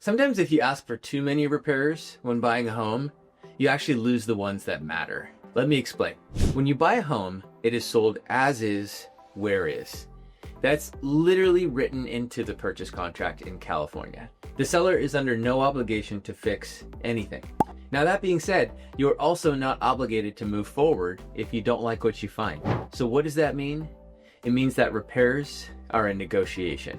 Sometimes if you ask for too many repairs when buying a home, you actually lose the ones that matter. Let me explain. When you buy a home, it is sold as is, where is. That's literally written into the purchase contract in California. The seller is under no obligation to fix anything. Now that being said, you are also not obligated to move forward if you don't like what you find. So what does that mean? It means that repairs are a negotiation.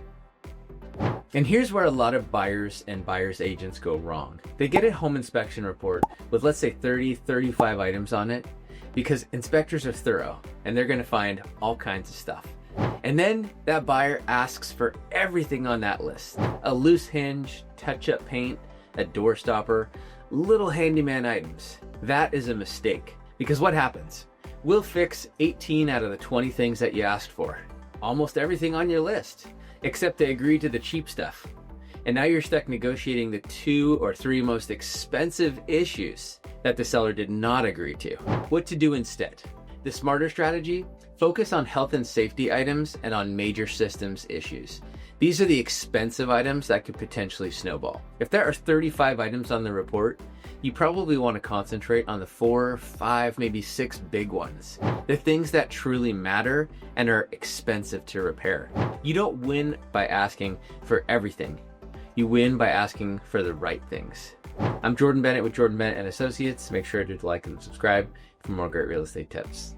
And here's where a lot of buyers and buyers agents go wrong. They get a home inspection report with, let's say, 30, 35 items on it because inspectors are thorough and they're gonna find all kinds of stuff. And then that buyer asks for everything on that list. A loose hinge, touch-up paint, a door stopper, little handyman items. That is a mistake because what happens? We'll fix 18 out of the 20 things that you asked for. Almost everything on your list, except they agree to the cheap stuff. And now you're stuck negotiating the 2 or 3 most expensive issues that the seller did not agree to. What to do instead? The smarter strategy, focus on health and safety items and on major systems issues. These are the expensive items that could potentially snowball. If there are 35 items on the report, you probably want to concentrate on the 4, 5, maybe 6 big ones. The things that truly matter and are expensive to repair. You don't win by asking for everything. You win by asking for the right things. I'm Jordan Bennett with Jordan Bennett and Associates. Make sure to like and subscribe for more great real estate tips.